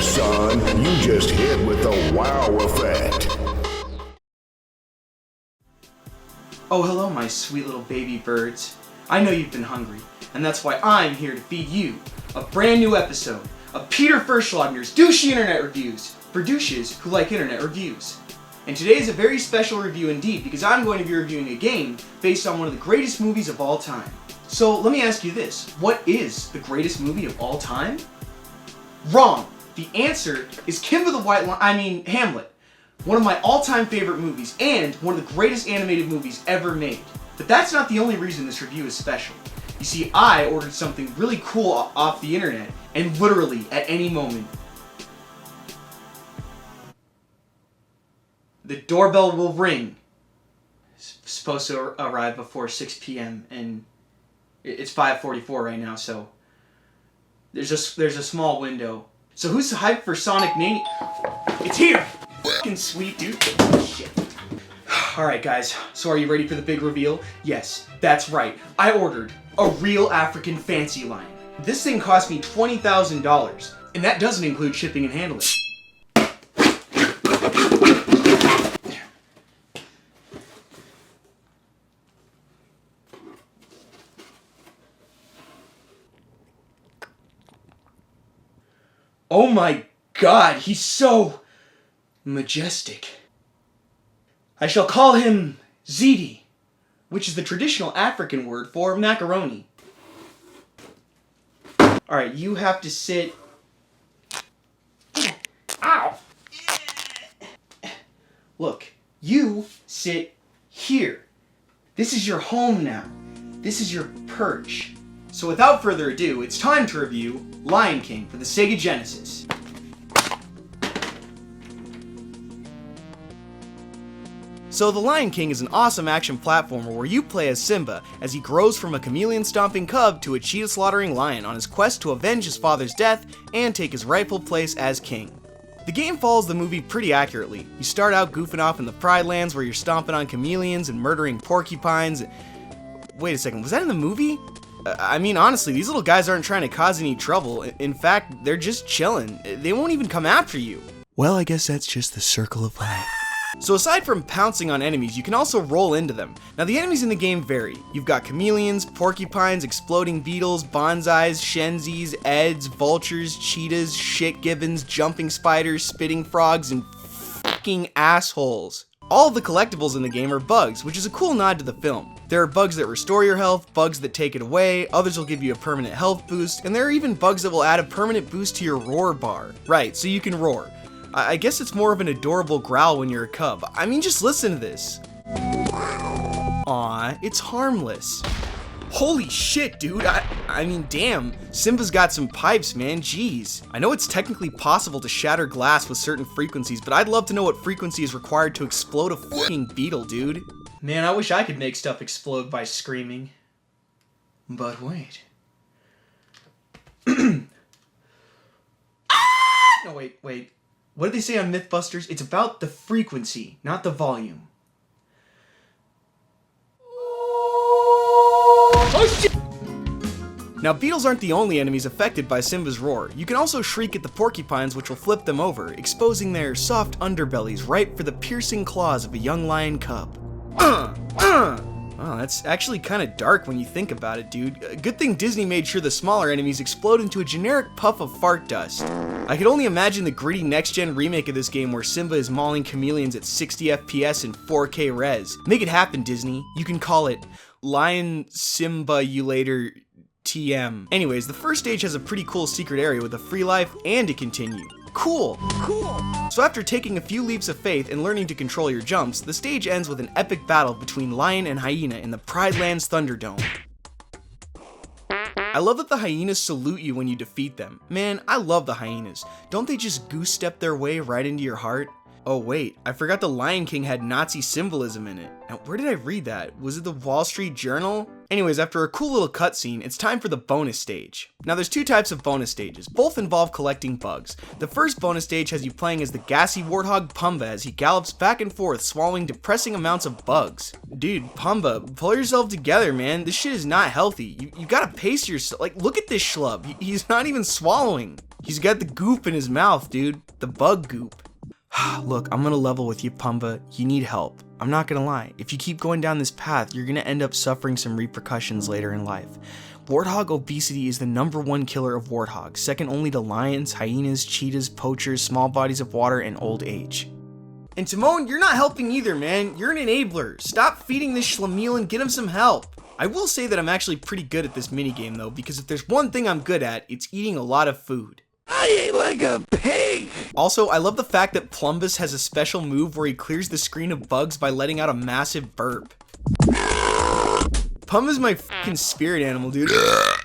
son. You just hit with the wow effect. Oh, hello, my sweet little baby birds. I know you've been hungry, and that's why I'm here to feed you a brand new episode of Peter Fershlogner's Douchey Internet Reviews for douches who like internet reviews. And today is a very special review indeed, because I'm going to be reviewing a game based on one of the greatest movies of all time. So let me ask you this, what is the greatest movie of all time? Wrong! The answer is Hamlet. One of my all-time favorite movies, and one of the greatest animated movies ever made. But that's not the only reason this review is special. You see, I ordered something really cool off the internet, and literally, at any moment, the doorbell will ring. It's supposed to arrive before 6 p.m., and it's 5:44 right now, so there's a small window. So who's hyped for Sonic Mania? It's here! Fucking sweet, dude. Shit. Alright guys, so are you ready for the big reveal? Yes, that's right. I ordered a real African fancy line. This thing cost me $20,000, and that doesn't include shipping and handling. Oh my god, he's so majestic. I shall call him Ziti, which is the traditional African word for macaroni. Alright, you have to sit... Ow! Look, you sit here. This is your home now. This is your perch. So without further ado, it's time to review Lion King for the Sega Genesis. So The Lion King is an awesome action platformer where you play as Simba as he grows from a chameleon-stomping cub to a cheetah-slaughtering lion on his quest to avenge his father's death and take his rightful place as king. The game follows the movie pretty accurately. You start out goofing off in the Pride Lands where you're stomping on chameleons and murdering porcupines. Wait a second, was that in the movie? I mean, honestly, these little guys aren't trying to cause any trouble. In fact, they're just chilling. They won't even come after you. Well, I guess that's just the circle of life. So aside from pouncing on enemies, you can also roll into them. Now the enemies in the game vary. You've got chameleons, porcupines, exploding beetles, bonsais, shenzis, eds, vultures, cheetahs, shit-gibbons, jumping spiders, spitting frogs, and fucking assholes. All of the collectibles in the game are bugs, which is a cool nod to the film. There are bugs that restore your health, bugs that take it away, others will give you a permanent health boost, and there are even bugs that will add a permanent boost to your roar bar. Right, so you can roar. I guess it's more of an adorable growl when you're a cub. I mean, just listen to this. Aw, it's harmless. Holy shit, dude. I mean, damn. Simba's got some pipes, man. Jeez. I know it's technically possible to shatter glass with certain frequencies, but I'd love to know what frequency is required to explode a fucking beetle, dude. Man, I wish I could make stuff explode by screaming. But wait. Ah! No, wait. What did they say on Mythbusters? It's about the frequency, not the volume. Oh shit! Now, beetles aren't the only enemies affected by Simba's roar. You can also shriek at the porcupines, which will flip them over, exposing their soft underbellies ripe for the piercing claws of a young lion cub. Oh, that's actually kind of dark when you think about it, dude. Good thing Disney made sure the smaller enemies explode into a generic puff of fart dust. I could only imagine the gritty next-gen remake of this game where Simba is mauling chameleons at 60 FPS and 4K res. Make it happen, Disney. You can call it Lion Simba You Later TM. Anyways, the first stage has a pretty cool secret area with a free life and a continue. Cool. So after taking a few leaps of faith and learning to control your jumps, the stage ends with an epic battle between lion and hyena in the Pride Lands Thunderdome. I love that the hyenas salute you when you defeat them. Man, I love the hyenas. Don't they just goose step their way right into your heart? Oh wait, I forgot the Lion King had Nazi symbolism in it. Now where did I read that? Was it the Wall Street Journal? Anyways, after a cool little cutscene, it's time for the bonus stage. Now there's two types of bonus stages, both involve collecting bugs. The first bonus stage has you playing as the gassy warthog Pumba as he gallops back and forth swallowing depressing amounts of bugs. Dude, Pumba, pull yourself together, man. This shit is not healthy. You gotta pace yourself. Like, look at this schlub. He's not even swallowing. He's got the goop in his mouth, dude. The bug goop. Look, I'm gonna level with you, Pumba. You need help. I'm not gonna lie. If you keep going down this path, you're gonna end up suffering some repercussions later in life. Warthog obesity is the #1 killer of warthogs, second only to lions, hyenas, cheetahs, poachers, small bodies of water, and old age. And Timon, you're not helping either, man. You're an enabler. Stop feeding this schlemiel and get him some help. I will say that I'm actually pretty good at this minigame though, because if there's one thing I'm good at, it's eating a lot of food. I ate like a pig! Also, I love the fact that Plumbus has a special move where he clears the screen of bugs by letting out a massive burp. Pumba's my fucking spirit animal, dude.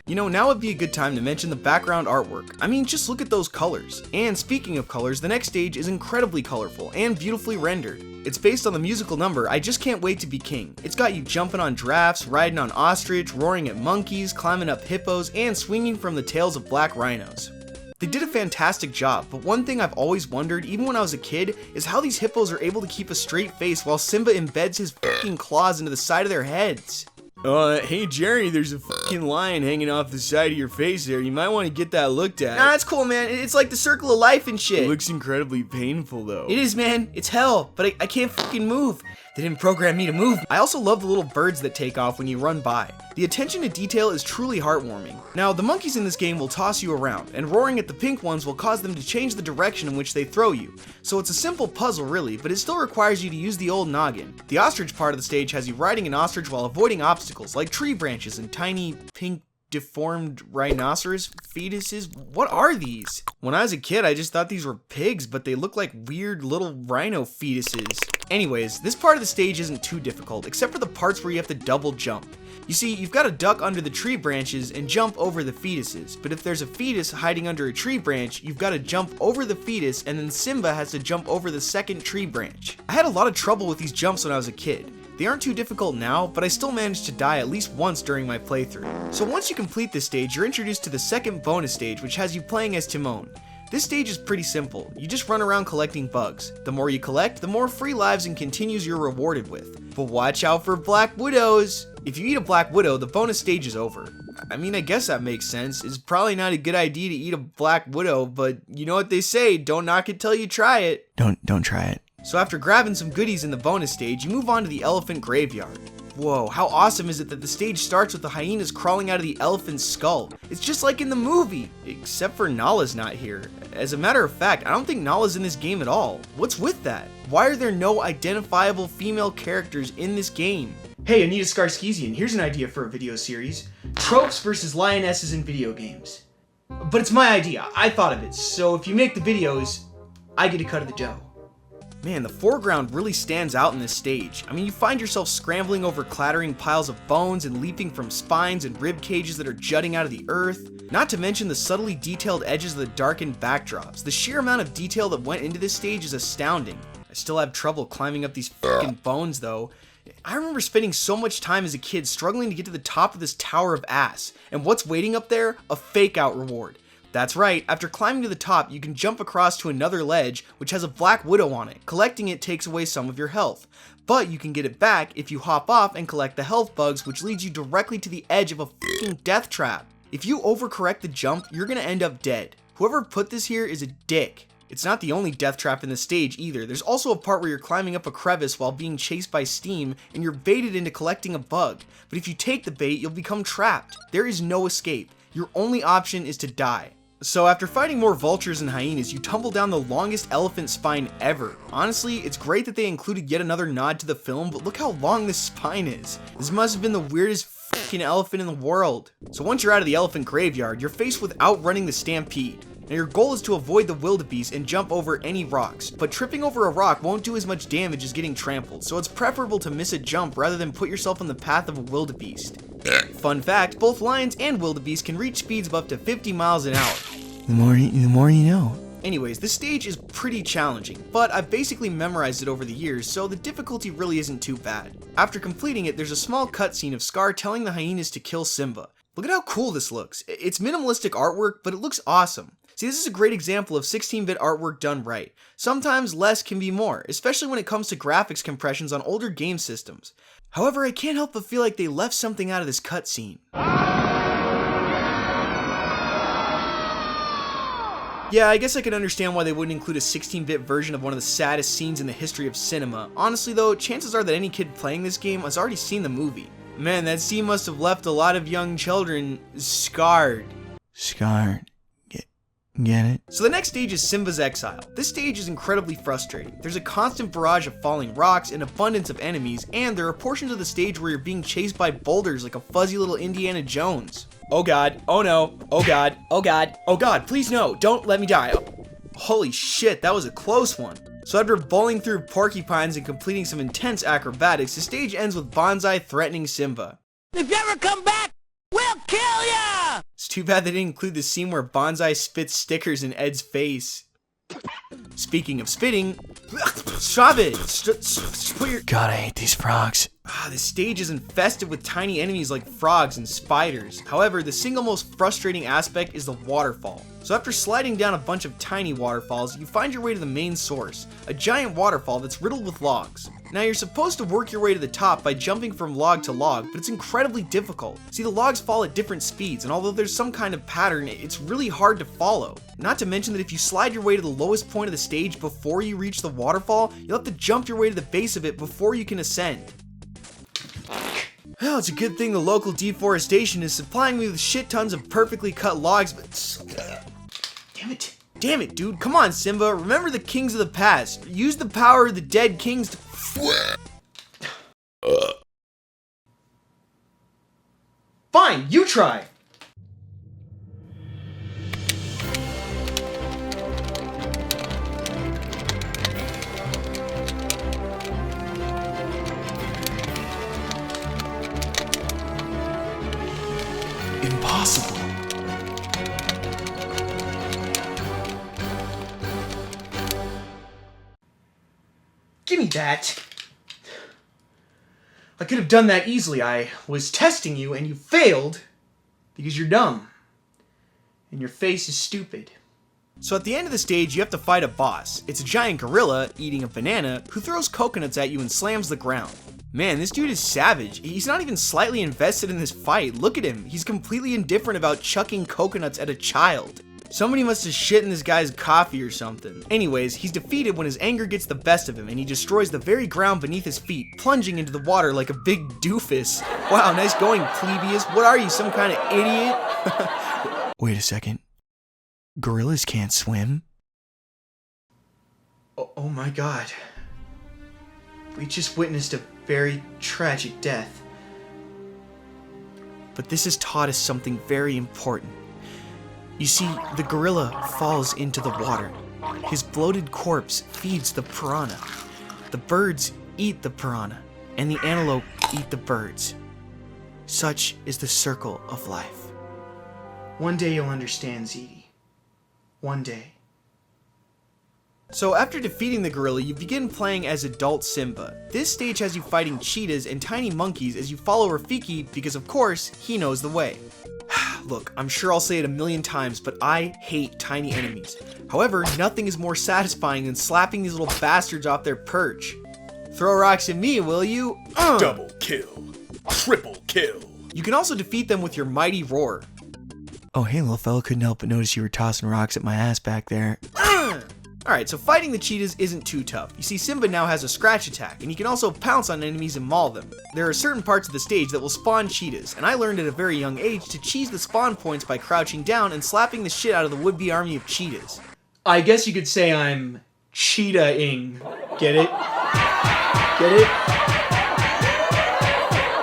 You know, now would be a good time to mention the background artwork. I mean, just look at those colors. And speaking of colors, the next stage is incredibly colorful and beautifully rendered. It's based on the musical number, I Just Can't Wait to Be King. It's got you jumping on giraffes, riding on ostrich, roaring at monkeys, climbing up hippos, and swinging from the tails of black rhinos. They did a fantastic job, but one thing I've always wondered, even when I was a kid, is how these hippos are able to keep a straight face while Simba embeds his fucking claws into the side of their heads. Hey Jerry, there's a fucking lion hanging off the side of your face there. You might want to get that looked at. Nah, it's cool, man. It's like the circle of life and shit. It looks incredibly painful, though. It is, man. It's hell, but I can't fucking move. They didn't program me to move. I also love the little birds that take off when you run by. The attention to detail is truly heartwarming. Now, the monkeys in this game will toss you around, and roaring at the pink ones will cause them to change the direction in which they throw you. So it's a simple puzzle really, but it still requires you to use the old noggin. The ostrich part of the stage has you riding an ostrich while avoiding obstacles like tree branches and tiny pink deformed rhinoceros fetuses. What are these? When I was a kid, I just thought these were pigs, but they look like weird little rhino fetuses. Anyways, this part of the stage isn't too difficult, except for the parts where you have to double jump. You see, you've got to duck under the tree branches and jump over the fetuses, but if there's a fetus hiding under a tree branch, you've got to jump over the fetus, and then Simba has to jump over the second tree branch. I had a lot of trouble with these jumps when I was a kid. They aren't too difficult now, but I still managed to die at least once during my playthrough. So once you complete this stage, you're introduced to the second bonus stage, which has you playing as Timon. This stage is pretty simple. You just run around collecting bugs. The more you collect, the more free lives and continues you're rewarded with. But watch out for black widows! If you eat a black widow, the bonus stage is over. I mean, I guess that makes sense. It's probably not a good idea to eat a black widow, but you know what they say, don't knock it till you try it. Don't try it. So after grabbing some goodies in the bonus stage, you move on to the elephant graveyard. Whoa, how awesome is it that the stage starts with the hyenas crawling out of the elephant's skull? It's just like in the movie, except for Nala's not here. As a matter of fact, I don't think Nala's in this game at all. What's with that? Why are there no identifiable female characters in this game? Hey, Anita Skarskisian, here's an idea for a video series. Tropes versus lionesses in video games. But it's my idea, I thought of it, so if you make the videos, I get a cut of the dough. Man, the foreground really stands out in this stage. I mean, you find yourself scrambling over clattering piles of bones and leaping from spines and rib cages that are jutting out of the earth. Not to mention the subtly detailed edges of the darkened backdrops. The sheer amount of detail that went into this stage is astounding. I still have trouble climbing up these fucking bones though. I remember spending so much time as a kid struggling to get to the top of this tower of ass. And what's waiting up there? A fake out reward. That's right, after climbing to the top, you can jump across to another ledge, which has a black widow on it. Collecting it takes away some of your health. But you can get it back if you hop off and collect the health bugs, which leads you directly to the edge of a fucking death trap. If you overcorrect the jump, you're gonna end up dead. Whoever put this here is a dick. It's not the only death trap in the stage either. There's also a part where you're climbing up a crevice while being chased by steam, and you're baited into collecting a bug. But if you take the bait, you'll become trapped. There is no escape. Your only option is to die. So after fighting more vultures and hyenas, you tumble down the longest elephant spine ever. Honestly, it's great that they included yet another nod to the film, but look how long this spine is. This must have been the weirdest fucking elephant in the world. So once you're out of the elephant graveyard, you're faced with outrunning the Stampede. Now your goal is to avoid the wildebeest and jump over any rocks, but tripping over a rock won't do as much damage as getting trampled, so it's preferable to miss a jump rather than put yourself on the path of a wildebeest. Fun fact, both lions and wildebeest can reach speeds of up to 50 miles an hour. The more you know. Anyways, this stage is pretty challenging, but I've basically memorized it over the years, so the difficulty really isn't too bad. After completing it, there's a small cutscene of Scar telling the hyenas to kill Simba. Look at how cool this looks. It's minimalistic artwork, but it looks awesome. See, this is a great example of 16-bit artwork done right. Sometimes less can be more, especially when it comes to graphics compressions on older game systems. However, I can't help but feel like they left something out of this cutscene. Yeah, I guess I can understand why they wouldn't include a 16-bit version of one of the saddest scenes in the history of cinema. Honestly though, chances are that any kid playing this game has already seen the movie. Man, that scene must have left a lot of young children scarred. Scarred. Get it? So the next stage is Simba's Exile. This stage is incredibly frustrating. There's a constant barrage of falling rocks, an abundance of enemies, and there are portions of the stage where you're being chased by boulders like a fuzzy little Indiana Jones. Oh god, oh no, oh god, oh god, oh god, please no, don't let me die. Holy shit, that was a close one. So after bowling through porcupines and completing some intense acrobatics, the stage ends with Bonsai threatening Simba. If you ever come back, we'll kill ya! It's too bad they didn't include the scene where Bonsai spits stickers in Ed's face. Speaking of spitting, stop it! God, I hate these frogs. This stage is infested with tiny enemies like frogs and spiders. However, the single most frustrating aspect is the waterfall. So after sliding down a bunch of tiny waterfalls, you find your way to the main source, a giant waterfall that's riddled with logs. Now you're supposed to work your way to the top by jumping from log to log, but it's incredibly difficult. See, the logs fall at different speeds, and although there's some kind of pattern, it's really hard to follow. Not to mention that if you slide your way to the lowest point of the stage before you reach the waterfall, you'll have to jump your way to the base of it before you can ascend. Well, it's a good thing the local deforestation is supplying me with shit tons of perfectly cut logs, but... Damn it, dude. Come on, Simba. Remember the kings of the past. Use the power of the dead kings to... Fine, you try. Impossible. Give me that. I could have done that easily. I was testing you and you failed because you're dumb. And your face is stupid. So at the end of the stage, you have to fight a boss. It's a giant gorilla eating a banana who throws coconuts at you and slams the ground. Man, this dude is savage. He's not even slightly invested in this fight. Look at him. He's completely indifferent about chucking coconuts at a child. Somebody must have shit in this guy's coffee or something. Anyways, he's defeated when his anger gets the best of him and he destroys the very ground beneath his feet, plunging into the water like a big doofus. Wow, nice going, plebeius. What are you, some kind of idiot? Wait a second. Gorillas can't swim? Oh my god. We just witnessed a very tragic death. But this has taught us something very important. You see, the gorilla falls into the water. His bloated corpse feeds the piranha. The birds eat the piranha, and the antelope eat the birds. Such is the circle of life. One day you'll understand, Zeddy. One day. So after defeating the gorilla, you begin playing as adult Simba. This stage has you fighting cheetahs and tiny monkeys as you follow Rafiki because of course, he knows the way. Look, I'm sure I'll say it a million times, but I hate tiny enemies. However, nothing is more satisfying than slapping these little bastards off their perch. Throw rocks at me, will you? Double kill. Triple kill. You can also defeat them with your mighty roar. Oh hey little fella, couldn't help but notice you were tossing rocks at my ass back there. Alright, so fighting the cheetahs isn't too tough. You see, Simba now has a scratch attack, and he can also pounce on enemies and maul them. There are certain parts of the stage that will spawn cheetahs, and I learned at a very young age to cheese the spawn points by crouching down and slapping the shit out of the would-be army of cheetahs. I guess you could say I'm cheetah-ing. Get it? Get it?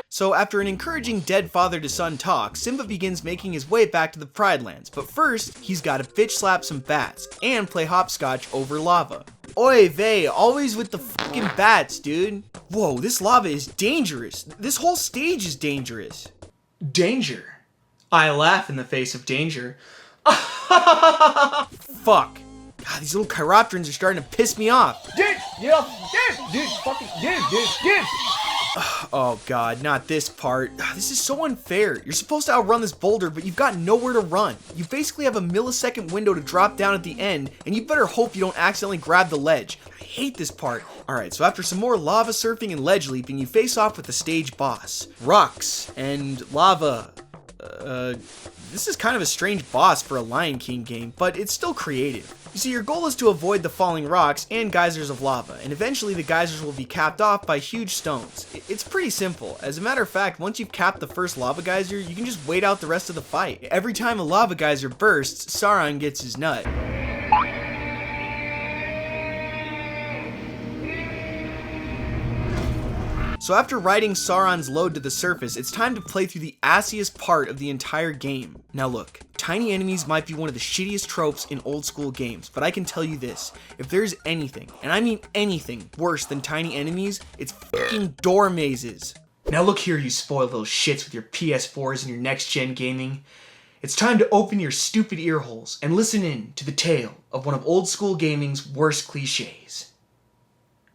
So after an encouraging dead father-to-son talk, Simba begins making his way back to the Pride Lands, but first, he's gotta bitch slap some bats, and play hopscotch over lava. Oy vey, always with the fucking bats, dude. Whoa, this lava is dangerous. This whole stage is dangerous. Danger? I laugh in the face of danger. Fuck. God, these little chiropterans are starting to piss me off. Dude, fucking dude. Oh god, not this part. This is so unfair. You're supposed to outrun this boulder, but you've got nowhere to run. You basically have a millisecond window to drop down at the end, and you better hope you don't accidentally grab the ledge. I hate this part. Alright, so after some more lava surfing and ledge leaping, you face off with the stage boss. Rocks and lava. This is kind of a strange boss for a Lion King game, but it's still creative. You see, your goal is to avoid the falling rocks and geysers of lava, and eventually the geysers will be capped off by huge stones. It's pretty simple. As a matter of fact, once you've capped the first lava geyser, you can just wait out the rest of the fight. Every time a lava geyser bursts, Sauron gets his nut. So after riding Sauron's load to the surface, it's time to play through the assiest part of the entire game. Now look, tiny enemies might be one of the shittiest tropes in old school games, but I can tell you this, if there's anything, and I mean anything, worse than tiny enemies, it's fucking door mazes. Now look here, you spoiled little shits with your PS4s and your next-gen gaming. It's time to open your stupid ear holes and listen in to the tale of one of old school gaming's worst cliches.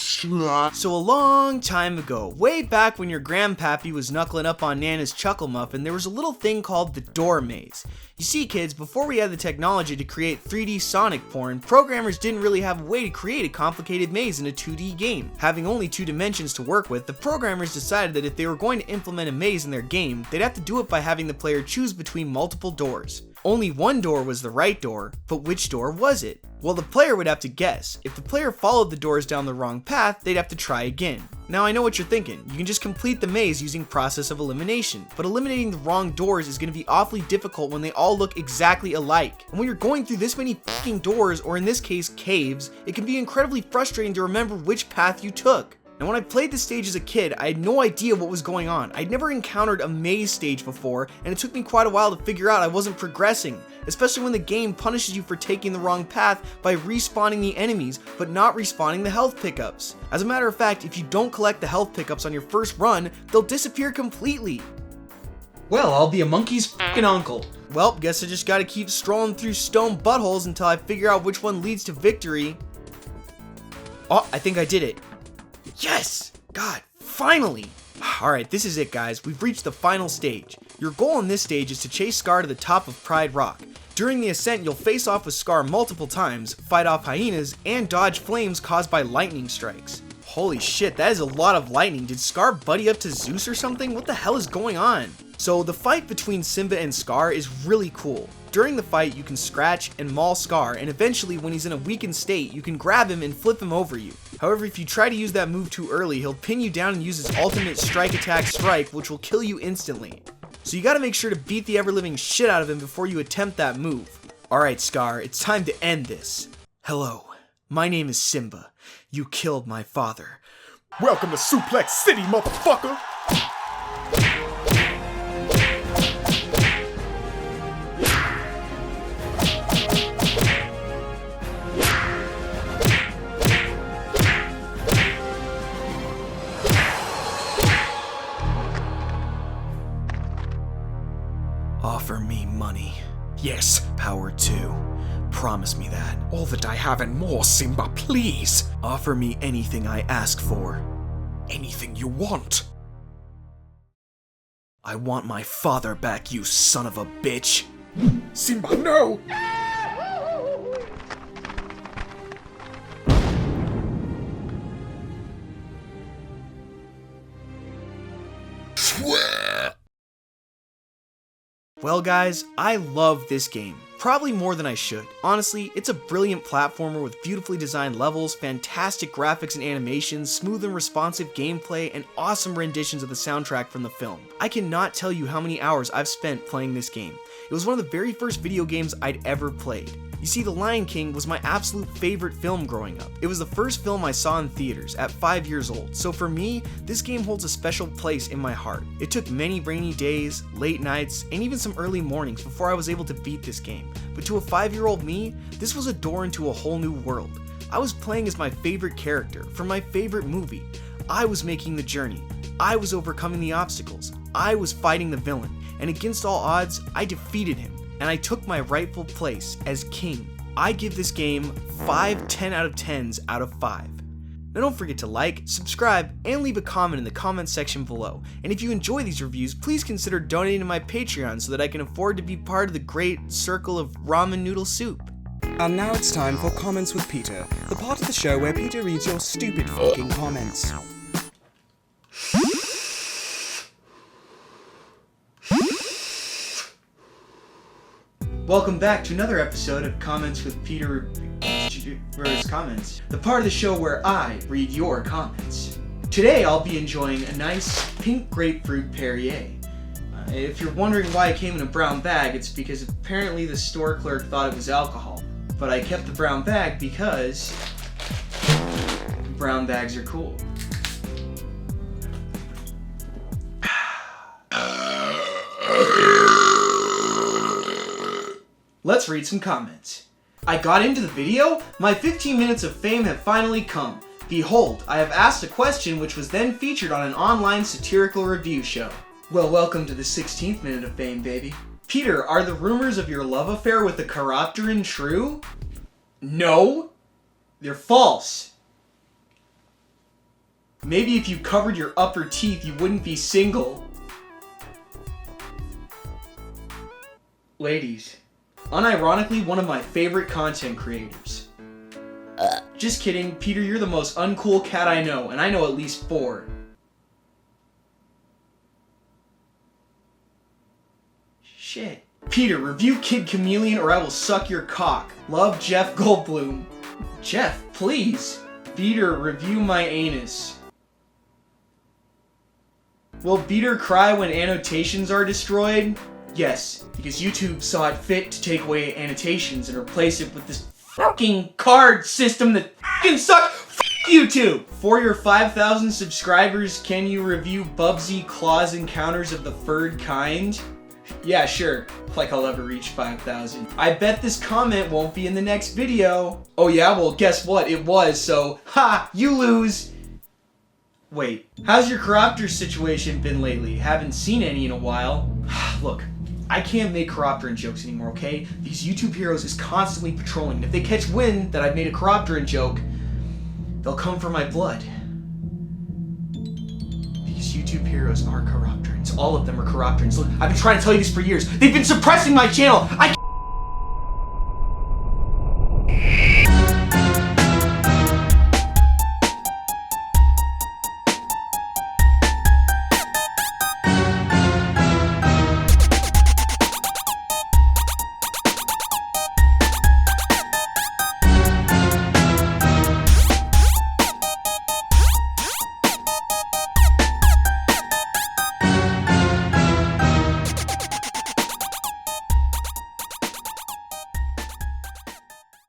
So a long time ago, way back when your grandpappy was knuckling up on Nana's Chuckle Muffin, there was a little thing called the door maze. You see kids, before we had the technology to create 3D Sonic porn, programmers didn't really have a way to create a complicated maze in a 2D game. Having only 2 dimensions to work with, the programmers decided that if they were going to implement a maze in their game, they'd have to do it by having the player choose between multiple doors. Only one door was the right door, but which door was it? Well, the player would have to guess. If the player followed the doors down the wrong path, they'd have to try again. Now I know what you're thinking, you can just complete the maze using process of elimination, but eliminating the wrong doors is going to be awfully difficult when they all look exactly alike. And when you're going through this many fucking doors, or in this case caves, it can be incredibly frustrating to remember which path you took. Now when I played this stage as a kid, I had no idea what was going on. I'd never encountered a maze stage before, and it took me quite a while to figure out I wasn't progressing, especially when the game punishes you for taking the wrong path by respawning the enemies, but not respawning the health pickups. As a matter of fact, if you don't collect the health pickups on your first run, they'll disappear completely. Well, I'll be a monkey's fucking uncle. Well, guess I just gotta keep strolling through stone buttholes until I figure out which one leads to victory. Oh, I think I did it. Yes! God, finally! Alright, this is it guys, we've reached the final stage. Your goal in this stage is to chase Scar to the top of Pride Rock. During the ascent, you'll face off with Scar multiple times, fight off hyenas, and dodge flames caused by lightning strikes. Holy shit, that is a lot of lightning. Did Scar buddy up to Zeus or something? What the hell is going on? So the fight between Simba and Scar is really cool. During the fight, you can scratch and maul Scar, and eventually when he's in a weakened state, you can grab him and flip him over you. However, if you try to use that move too early, he'll pin you down and use his ultimate strike attack strike, which will kill you instantly. So you gotta make sure to beat the ever-living shit out of him before you attempt that move. Alright Scar, it's time to end this. Hello, my name is Simba. You killed my father. Welcome to Suplex City, motherfucker! Offer me money. Yes, power too. Promise me that. All that I have and more, Simba, please. Offer me anything I ask for. Anything you want. I want my father back, you son of a bitch. Simba, no! Swear! Well guys, I love this game. Probably more than I should. Honestly, it's a brilliant platformer with beautifully designed levels, fantastic graphics and animations, smooth and responsive gameplay, and awesome renditions of the soundtrack from the film. I cannot tell you how many hours I've spent playing this game. It was one of the very first video games I'd ever played. You see, The Lion King was my absolute favorite film growing up. It was the first film I saw in theaters at 5 years old, so for me, this game holds a special place in my heart. It took many rainy days, late nights, and even some early mornings before I was able to beat this game. But to a 5-year-old me, this was a door into a whole new world. I was playing as my favorite character from my favorite movie. I was making the journey. I was overcoming the obstacles. I was fighting the villain, and against all odds, I defeated him. And I took my rightful place as king. I give this game 5 10 out of 10s out of 5. Now don't forget to like, subscribe, and leave a comment in the comment section below. And if you enjoy these reviews, please consider donating to my Patreon so that I can afford to be part of the great circle of ramen noodle soup. And now it's time for Comments with Peter, the part of the show where Peter reads your stupid fucking comments. Welcome back to another episode of Comments with Peter. Where's comments? The part of the show where I read your comments. Today I'll be enjoying a nice pink grapefruit Perrier. If you're wondering why it came in a brown bag, it's because apparently the store clerk thought it was alcohol. But I kept the brown bag because brown bags are cool. Let's read some comments. I got into the video? My 15 minutes of fame have finally come. Behold, I have asked a question which was then featured on an online satirical review show. Well, welcome to the 16th minute of fame, baby. Peter, are the rumors of your love affair with the Chiropteran true? No, they're false. Maybe if you covered your upper teeth, you wouldn't be single. Ladies, unironically, one of my favorite content creators. Just kidding, Peter, you're the most uncool cat I know, and I know at least 4. Shit. Peter, review Kid Chameleon or I will suck your cock. Love, Jeff Goldblum. Jeff, please. Peter, review my anus. Will Peter cry when annotations are destroyed? Yes, because YouTube saw it fit to take away annotations and replace it with this fucking card system that fucking sucks. Fuck YouTube! For your 5,000 subscribers, can you review Bubsy Claw's Encounters of the Furred Kind? Yeah, sure. Like I'll ever reach 5,000. I bet this comment won't be in the next video. Oh yeah? Well, guess what? It was, so ha! You lose! Wait, how's your Chiropter situation been lately? Haven't seen any in a while. Look, I can't make Chiropteran jokes anymore, okay? These YouTube heroes is constantly patrolling, and if they catch wind that I've made a Chiropteran joke, they'll come for my blood. These YouTube heroes are Chiropterans. All of them are Chiropterans. Look, I've been trying to tell you this for years. They've been suppressing my channel!